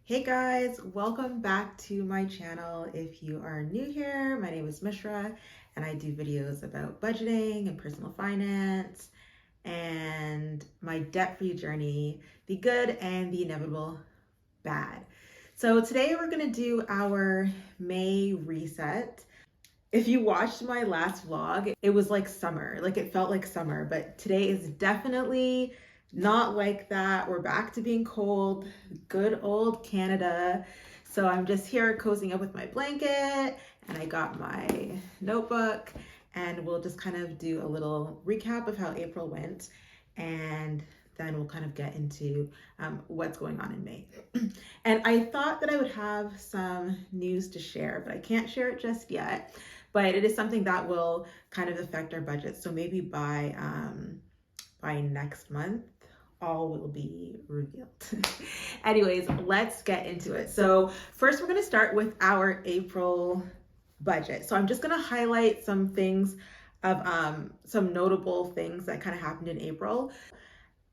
Hey guys, welcome back to my channel. If you are new here, my name is Mishra and I do videos about budgeting and personal finance and my debt-free journey, the good and the inevitable bad. So today we're gonna do our May reset. If you watched my last vlog, it was like summer, like it felt like summer, but today is definitely not like that. We're back to being cold, good old Canada. So I'm just here cozying up with my blanket and I got my notebook and we'll just kind of do a little recap of how April went and then we'll kind of get into what's going on in May. And I thought that I would have some news to share, but I can't share it just yet. But it is something that will kind of affect our budget. So maybe by next month, all will be revealed. Anyways, let's get into it. So first we're gonna start with our April budget. So I'm just gonna highlight some things of some notable things that kind of happened in April.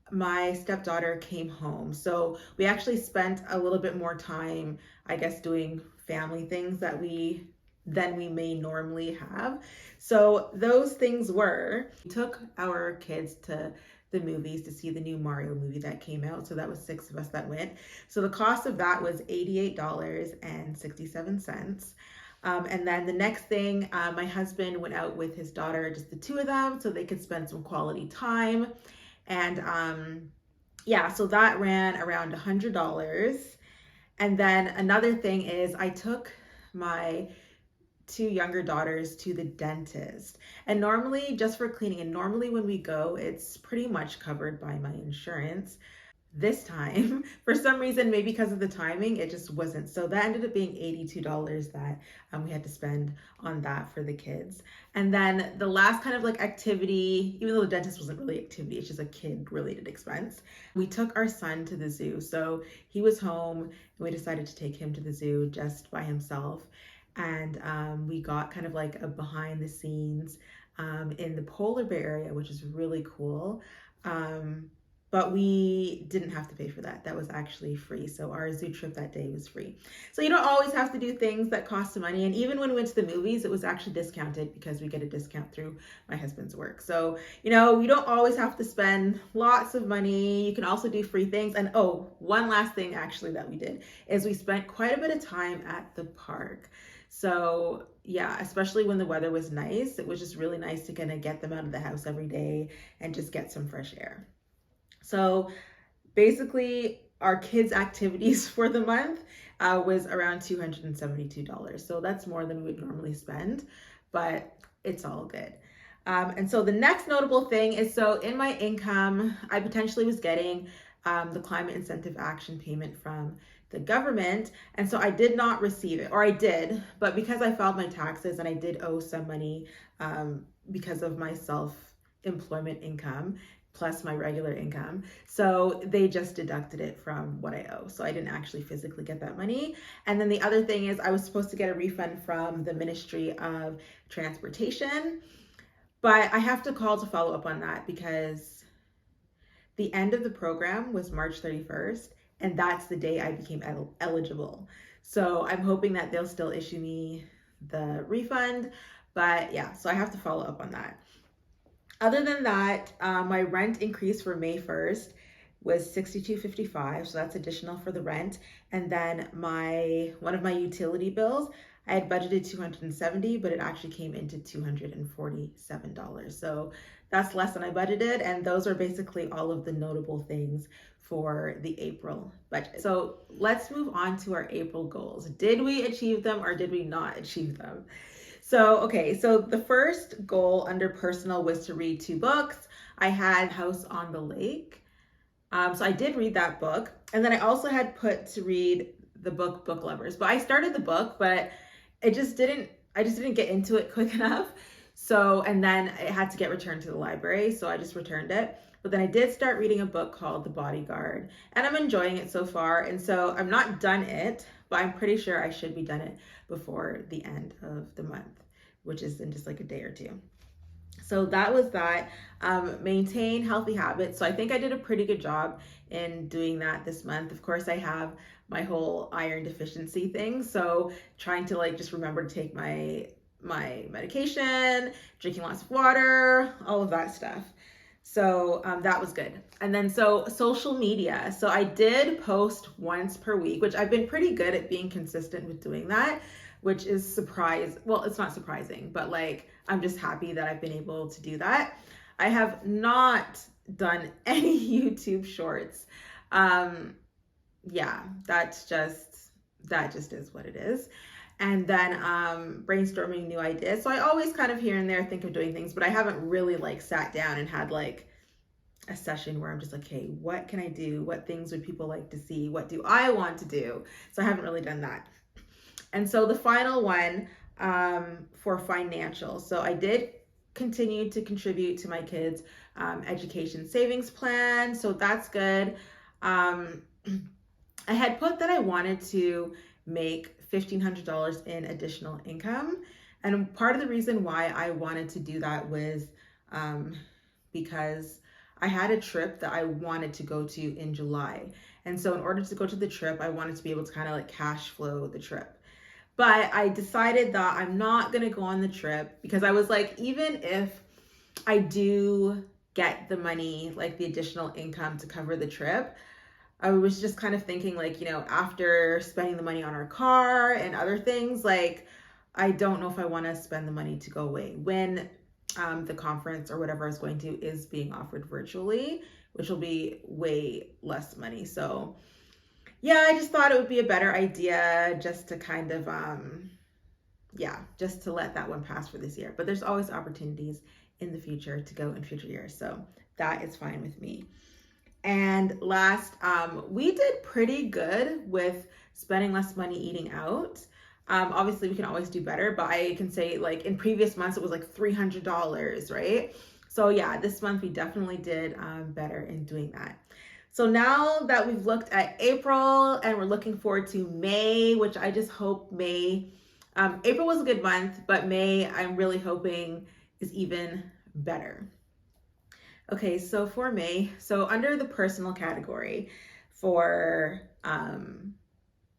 My stepdaughter came home. So we actually spent a little bit more time, I guess, doing family things than we may normally have. So those things were, we took our kids to the movies to see the new Mario movie that came out. So that was 6 of us that went. So the cost of that was $88.67. And then the next thing, my husband went out with his daughter, just the two of them, so they could spend some quality time. And yeah, so that ran around $100. And then another thing is I took my two younger daughters to the dentist. And normally, just for cleaning, and normally when we go, it's pretty much covered by my insurance. This time, for some reason, maybe because of the timing, it just wasn't. So that ended up being $82 that we had to spend on that for the kids. And then the last kind of like activity, even though the dentist wasn't really activity, it's just a kid related expense. We took our son to the zoo. So he was home and we decided to take him to the zoo just by himself. And we got kind of like a behind the scenes in the polar bear area, which is really cool. But we didn't have to pay for that. That was actually free. So our zoo trip that day was free. So you don't always have to do things that cost money. And even when we went to the movies, it was actually discounted because we get a discount through my husband's work. So, you know, we don't always have to spend lots of money. You can also do free things. And oh, one last thing actually that we did is we spent quite a bit of time at the park. So yeah, especially when the weather was nice, it was just really nice to kind of get them out of the house every day and just get some fresh air. So basically our kids' activities for the month was around $272. So that's more than we would normally spend, but it's all good. And so the next notable thing is, so in my income, I potentially was getting the Climate Incentive Action payment from the government. And so I did not receive it, or I did, but because I filed my taxes and I did owe some money because of my self-employment income, plus my regular income. So they just deducted it from what I owe. So I didn't actually physically get that money. And then the other thing is I was supposed to get a refund from the Ministry of Transportation, but I have to call to follow up on that because the end of the program was March 31st, and that's the day I became eligible. So I'm hoping that they'll still issue me the refund, but yeah, so I have to follow up on that. Other than that, my rent increase for May 1st was $62.55, so that's additional for the rent. And then one of my utility bills, I had budgeted $270, but it actually came into $247. So that's less than I budgeted, and those are basically all of the notable things for the April budget. So let's move on to our April goals. Did we achieve them or did we not achieve them? So, okay, so the first goal under personal was to read 2 books. I had House on the Lake. So I did read that book. And then I also had put to read the book Book Lovers. But I started the book, but I just didn't get into it quick enough. So, and then it had to get returned to the library. So I just returned it. But then I did start reading a book called The Bodyguard, and I'm enjoying it so far. And so I'm not done it, but I'm pretty sure I should be done it before the end of the month, which is in just like a day or two. So that was that. Maintain healthy habits. So I think I did a pretty good job in doing that this month. Of course, I have my whole iron deficiency thing. So trying to like just remember to take my medication, drinking lots of water, all of that stuff. So that was good. And then so social media. So I did post once per week, which I've been pretty good at being consistent with doing that, which is well, it's not surprising, but like I'm just happy that I've been able to do that. I have not done any YouTube shorts. Yeah, that just is what it is. And then brainstorming new ideas. So I always kind of here and there think of doing things, but I haven't really like sat down and had like a session where I'm just like, okay, what can I do? What things would people like to see? What do I want to do? So I haven't really done that. And so the final one for financial. So I did continue to contribute to my kids' education savings plan. So that's good. I had put that I wanted to make $1,500 in additional income. And part of the reason why I wanted to do that was because I had a trip that I wanted to go to in July. And so in order to go to the trip, I wanted to be able to kind of like cash flow the trip. But I decided that I'm not going to go on the trip because I was like, even if I do get the money, like the additional income to cover the trip, I was just kind of thinking like, after spending the money on our car and other things, like, I don't know if I want to spend the money to go away when the conference or whatever I was going to is being offered virtually, which will be way less money. So yeah, I just thought it would be a better idea just to kind of, just to let that one pass for this year. But there's always opportunities in the future to go in future years. So that is fine with me. And last, we did pretty good with spending less money eating out. Obviously, we can always do better, but I can say like in previous months, it was like $300, right? So yeah, this month we definitely did better in doing that. So now that we've looked at April and we're looking forward to May, which I just hope April was a good month, but May I'm really hoping is even better. Okay, so for May, so under the personal category for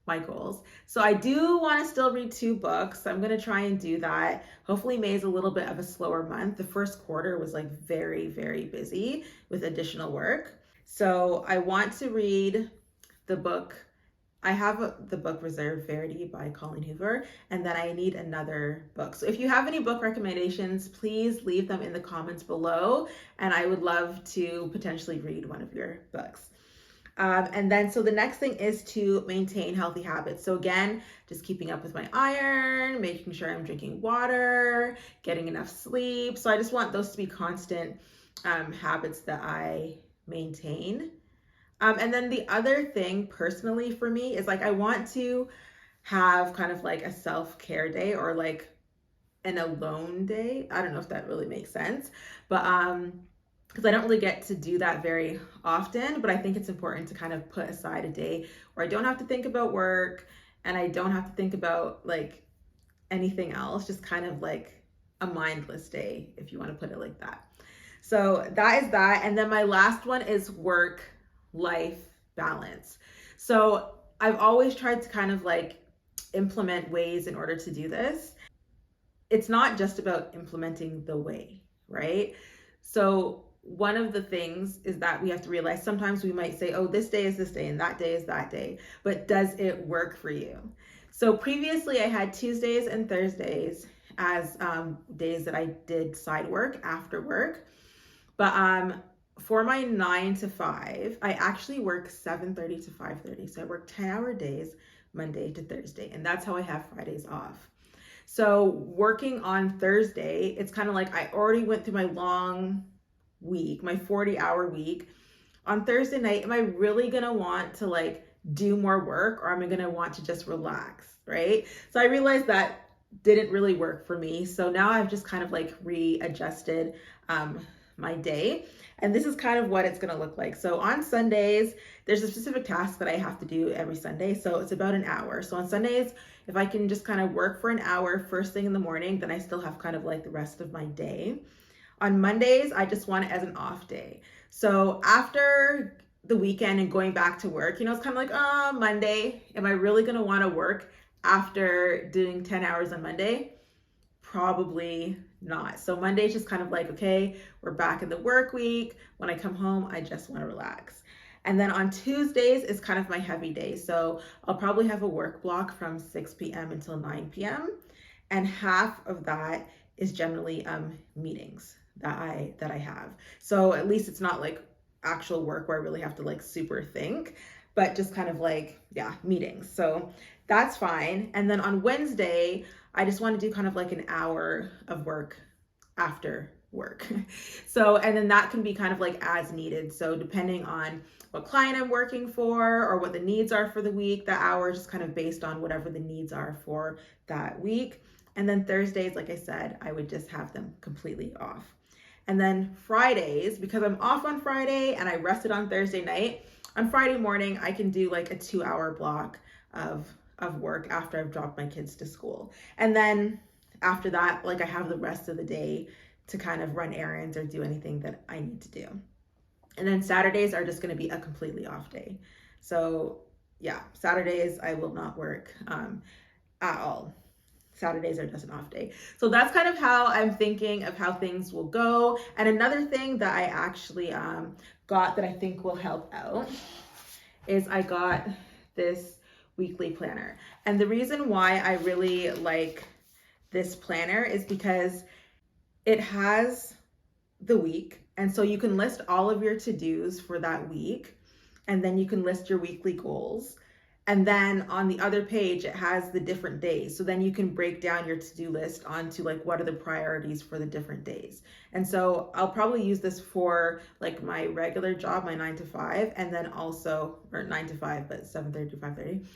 my goals. So I do want to still read 2 books. I'm going to try and do that. Hopefully May is a little bit of a slower month. The first quarter was like very, very busy with additional work. So I want to read the book. I have the book Reserve Verity by Colleen Hoover, and then I need another book. So if you have any book recommendations, please leave them in the comments below, and I would love to potentially read one of your books. And then, so the next thing is to maintain healthy habits. So again, just keeping up with my iron, making sure I'm drinking water, getting enough sleep. So I just want those to be constant habits that I maintain. And then the other thing personally for me is like, I want to have kind of like a self-care day or like an alone day. I don't know if that really makes sense, but because I don't really get to do that very often, but I think it's important to kind of put aside a day where I don't have to think about work and I don't have to think about like anything else, just kind of like a mindless day, if you want to put it like that. So that is that. And then my last one is work-life balance. So I've always tried to kind of like implement ways in order to do this. It's not just about implementing the way, right? So one of the things is that we have to realize sometimes we might say, oh, this day is this day and that day is that day, but does it work for you? So previously I had Tuesdays and Thursdays as days that I did side work after work. But for my 9 to 5, I actually work 7:30 to 5:30. So I work 10-hour days, Monday to Thursday, and that's how I have Fridays off. So working on Thursday, it's kind of like I already went through my long week, my 40-hour week. On Thursday night, am I really gonna want to like do more work, or am I gonna want to just relax, right? So I realized that didn't really work for me. So now I've just kind of like readjusted my day. And this is kind of what it's going to look like. So on Sundays, there's a specific task that I have to do every Sunday. So it's about an hour. So on Sundays, if I can just kind of work for an hour first thing in the morning, then I still have kind of like the rest of my day. On Mondays, I just want it as an off day. So after the weekend and going back to work, it's kind of like, oh, Monday, am I really going to want to work after doing 10 hours on Monday? Probably not. So Monday's just kind of like, okay, we're back in the work week. When I come home, I just want to relax. And then on Tuesdays is kind of my heavy day. So I'll probably have a work block from 6 p.m. until 9 p.m. And half of that is generally meetings that I have. So at least it's not like actual work where I really have to like super think, but just kind of like, yeah, meetings. So that's fine. And then on Wednesday, I just want to do kind of like an hour of work after work. So, and then that can be kind of like as needed. So depending on what client I'm working for or what the needs are for the week, that hour is just kind of based on whatever the needs are for that week. And then Thursdays, like I said, I would just have them completely off. And then Fridays, because I'm off on Friday and I rested on Thursday night, on Friday morning, I can do like a 2-hour block of work after I've dropped my kids to school. And then after that, like I have the rest of the day to kind of run errands or do anything that I need to do. And then Saturdays are just going to be a completely off day. So yeah, Saturdays I will not work at all. Saturdays are just an off day. So that's kind of how I'm thinking of how things will go. And another thing that I actually got that I think will help out is I got this weekly planner. And the reason why I really like this planner is because it has the week. And so you can list all of your to-dos for that week. And then you can list your weekly goals. And then on the other page, it has the different days. So then you can break down your to-do list onto like, what are the priorities for the different days. And so I'll probably use this for like my regular job, my 9 to 5, and then also, or 9 to 5, but 7:30 to 5:30.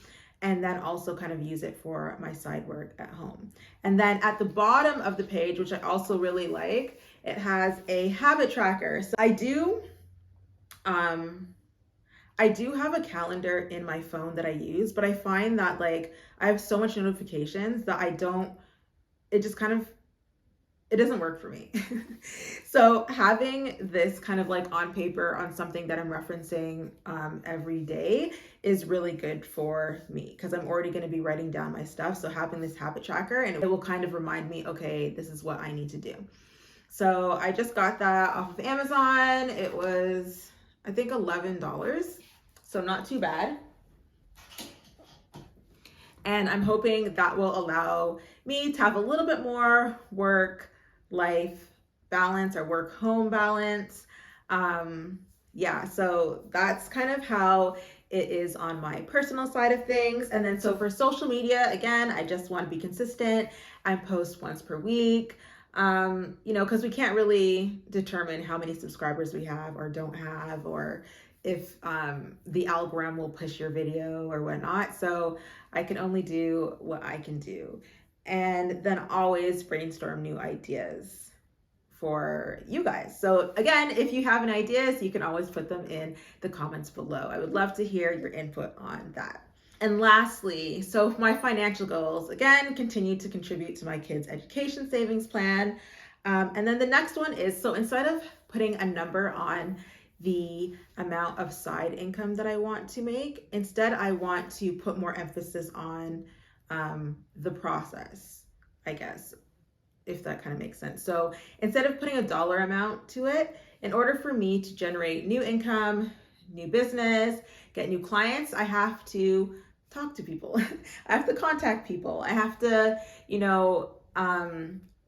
And then also kind of use it for my side work at home. And then at the bottom of the page, which I also really like, it has a habit tracker. So I do have a calendar in my phone that I use, but I find that like I have so much notifications that it doesn't work for me. So having this kind of like on paper on something that I'm referencing every day is really good for me because I'm already going to be writing down my stuff. So having this habit tracker, and it will kind of remind me, okay, this is what I need to do. So I just got that off of Amazon. It was, I think, $11. So not too bad. And I'm hoping that will allow me to have a little bit more work-life balance or work-home balance. Yeah, so that's kind of how it is on my personal side of things. And then so for social media, again, I just want to be consistent. I post once per week. Because we can't really determine how many subscribers we have or don't have, or if the algorithm will push your video or whatnot. So I can only do what I can do. And then always brainstorm new ideas for you guys. So again, if you have any ideas, you can always put them in the comments below. I would love to hear your input on that. And lastly, so my financial goals, again, continue to contribute to my kids' education savings plan. And then the next one is, so instead of putting a number on the amount of side income that I want to make, instead I want to put more emphasis on the process, I guess, if that kind of makes sense. So instead of putting a dollar amount to it, in order for me to generate new income, new business, get new clients, I have to talk to people. I have to contact people. I have to,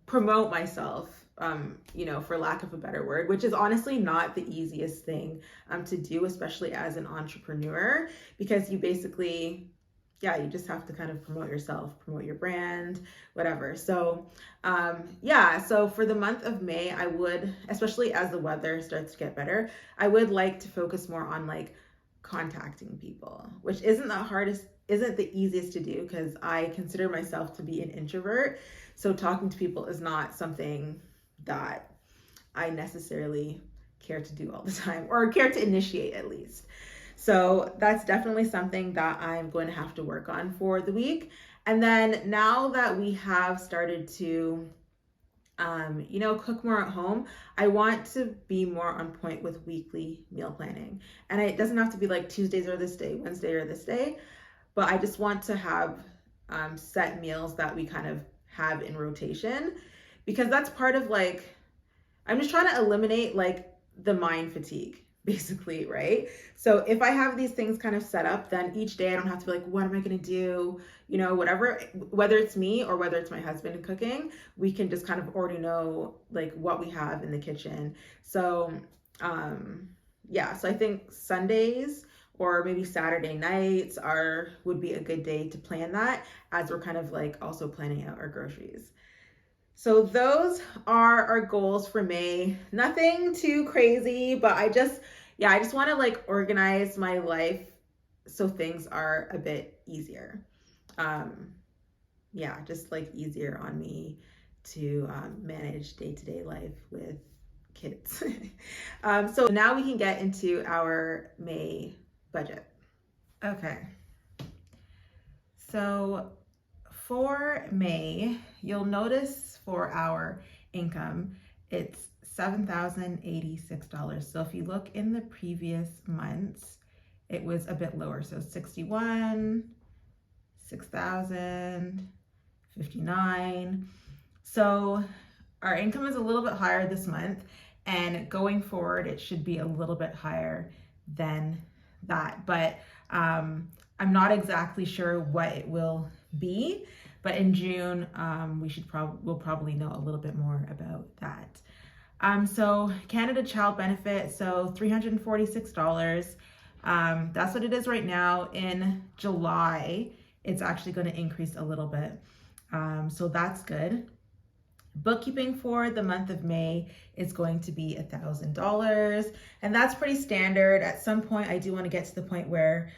promote myself, for lack of a better word, which is honestly not the easiest thing to do, especially as an entrepreneur, because you basically, you just have to kind of promote yourself, promote your brand, whatever. So, so for the month of May, I would, especially as the weather starts to get better, I would like to focus more on like contacting people, which isn't the easiest to do because I consider myself to be an introvert. So talking to people is not something that I necessarily care to do all the time, or care to initiate at least. So that's definitely something that I'm going to have to work on for the week. And then now that we have started to cook more at home. I want to be more on point with weekly meal planning. And it doesn't have to be like Tuesdays are this day, Wednesday or this day, but I just want to have set meals that we kind of have in rotation, because that's part of like, I'm just trying to eliminate like the mind fatigue, basically, right? So if I have these things kind of set up, then each day I don't have to be like, what am I going to do? Whatever, whether it's me or whether it's my husband cooking, we can just kind of already know like what we have in the kitchen. So, yeah, so I think Sundays or maybe Saturday nights would be a good day to plan that, as we're kind of like also planning out our groceries. So those are our goals for May. Nothing too crazy, but I just want to like organize my life so things are a bit easier. Just like easier on me to manage day-to-day life with kids. So now we can get into our May budget. Okay. So for May, you'll notice for our income, it's $7,086. So if you look in the previous months, it was a bit lower. So 61, 6,000, 59. So our income is a little bit higher this month, and going forward, it should be a little bit higher than that. But I'm not exactly sure what it will be, but in June, we'll probably know a little bit more about that. So Canada Child Benefit, so $346. That's what it is right now. In July, it's actually going to increase a little bit. So that's good. Bookkeeping for the month of May is going to be $1,000, and that's pretty standard. At some point, I do want to get to the point where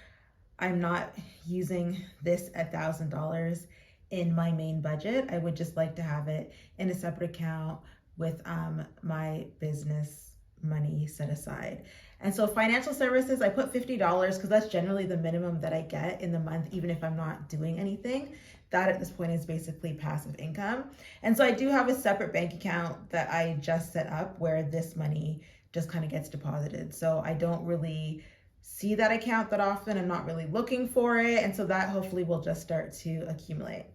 I'm not using this $1,000 in my main budget. I would just like to have it in a separate account with my business money set aside. And so financial services, I put $50 because that's generally the minimum that I get in the month, even if I'm not doing anything. That at this point is basically passive income. And so I do have a separate bank account that I just set up where this money just kind of gets deposited. So I don't really see that account that often. I'm not really looking for it. And so that hopefully will just start to accumulate.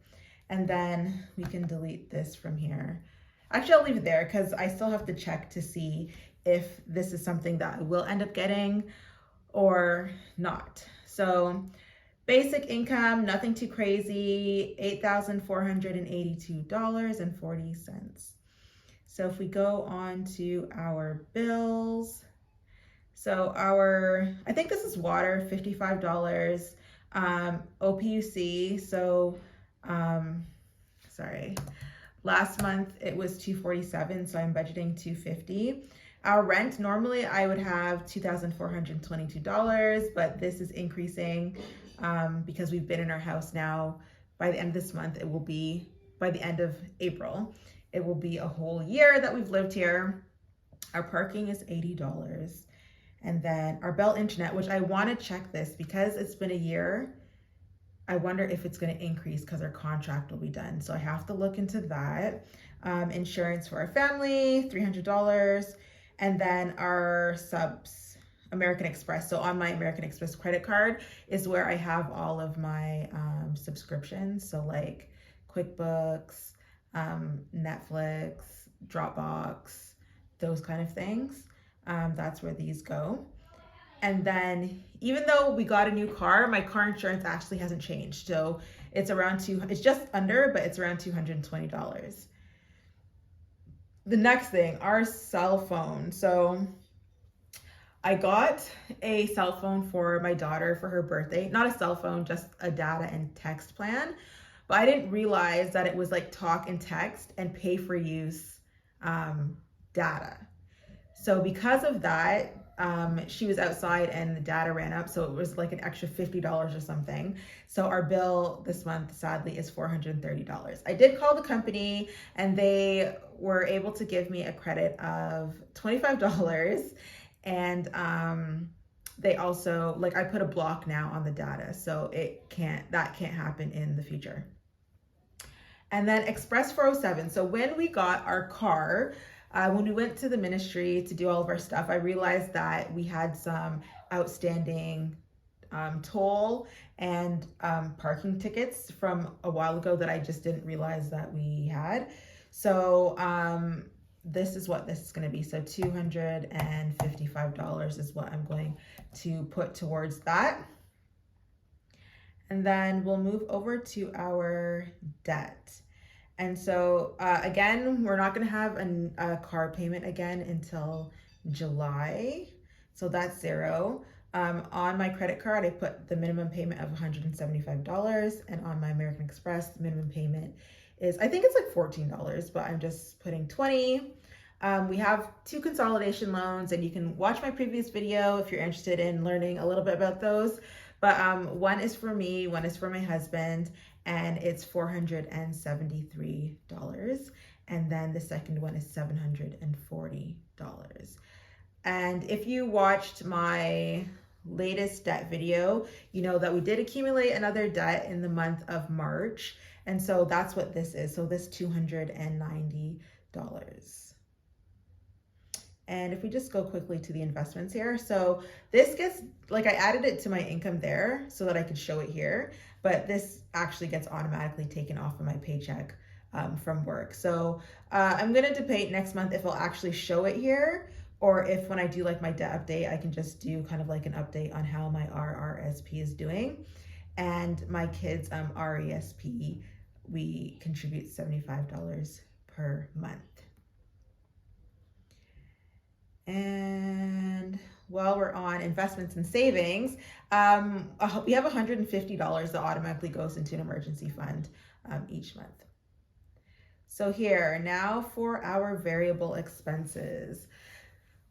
And then we can delete this from here. Actually, I'll leave it there because I still have to check to see if this is something that I will end up getting or not. So basic income, nothing too crazy, $8,482.40. So if we go on to our bills, so I think this is water, $55, OPUC, so, sorry, last month it was $247, so I'm budgeting $250. Our rent, normally I would have $2,422, but this is increasing because we've been in our house now. By the end of this month, it will be, by the end of April, it will be a whole year that we've lived here. Our parking is $80. And then our Bell Internet, which I want to check this because it's been a year. I wonder if it's going to increase because our contract will be done. So I have to look into that. Insurance for our family, $300. And then our subs, American Express. So on my American Express credit card is where I have all of my subscriptions. So like QuickBooks, Netflix, Dropbox, those kind of things. That's where these go. And then even though we got a new car, my car insurance actually hasn't changed. So it's it's just under, but it's around $220. The next thing, our cell phone. So I got a cell phone for my daughter for her birthday. Not a cell phone, just a data and text plan. But I didn't realize that it was like talk and text and pay for use data. So because of that, she was outside and the data ran up. So it was like an extra $50 or something. So our bill this month, sadly, is $430. I did call the company and they were able to give me a credit of $25. And they also, like, I put a block now on the data. So that can't happen in the future. And then Express 407. So when we got our car, when we went to the ministry to do all of our stuff, I realized that we had some outstanding toll and parking tickets from a while ago that I just didn't realize that we had. So this is what this is going to be. So $255 is what I'm going to put towards that. And then we'll move over to our debt. And so again, we're not going to have a car payment again until July. So that's zero. On my credit card, I put the minimum payment of $175. And on my American Express, the minimum payment is, I think it's like $14, but I'm just putting 20. We have 2 consolidation loans, and you can watch my previous video if you're interested in learning a little bit about those. But one is for me, one is for my husband, and it's $473. And then the second one is $740. And if you watched my latest debt video, you know that we did accumulate another debt in the month of March. And so that's what this is. So this $290. And if we just go quickly to the investments here, so this gets, like, I added it to my income there so that I could show it here, but this actually gets automatically taken off of my paycheck from work. So I'm gonna debate next month if I'll actually show it here, or if when I do like my debt update, I can just do kind of like an update on how my RRSP is doing. And my kids' RESP, we contribute $75 per month. And while we're on investments and savings, we have $150 that automatically goes into an emergency fund each month. So here, now for our variable expenses.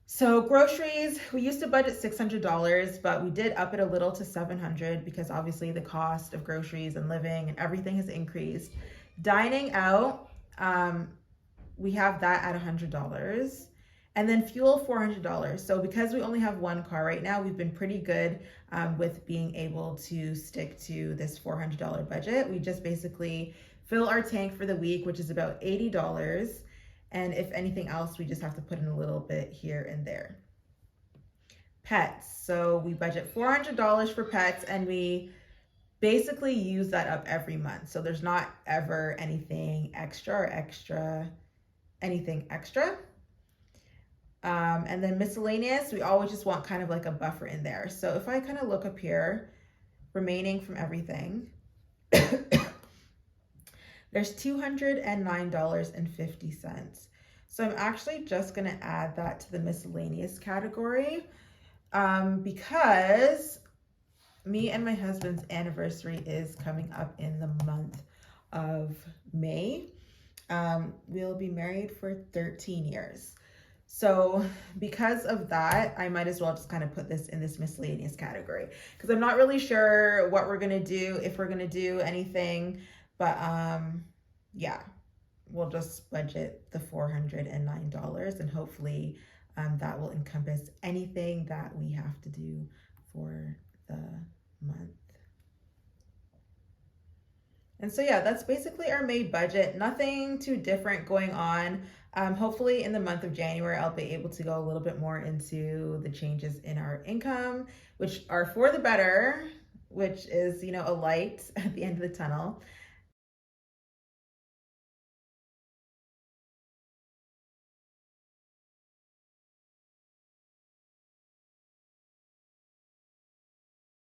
So groceries, we used to budget $600, but we did up it a little to $700 because obviously the cost of groceries and living and everything has increased. Dining out, we have that at $100. And then fuel, $400. So because we only have one car right now, we've been pretty good with being able to stick to this $400 budget. We just basically fill our tank for the week, which is about $80. And if anything else, we just have to put in a little bit here and there. Pets. So we budget $400 for pets, and we basically use that up every month. So there's not ever anything extra. And then miscellaneous, we always just want kind of like a buffer in there. So if I kind of look up here, remaining from everything, there's $209.50. So I'm actually just going to add that to the miscellaneous category because me and my husband's anniversary is coming up in the month of May. We'll be married for 13 years. So because of that, I might as well just kind of put this in this miscellaneous category because I'm not really sure what we're going to do, if we're going to do anything, but yeah, we'll just budget the $409 and hopefully that will encompass anything that we have to do for the month. And so yeah, that's basically our May budget. Nothing too different going on. Hopefully in the month of January, I'll be able to go a little bit more into the changes in our income, which are for the better, which is, you know, a light at the end of the tunnel.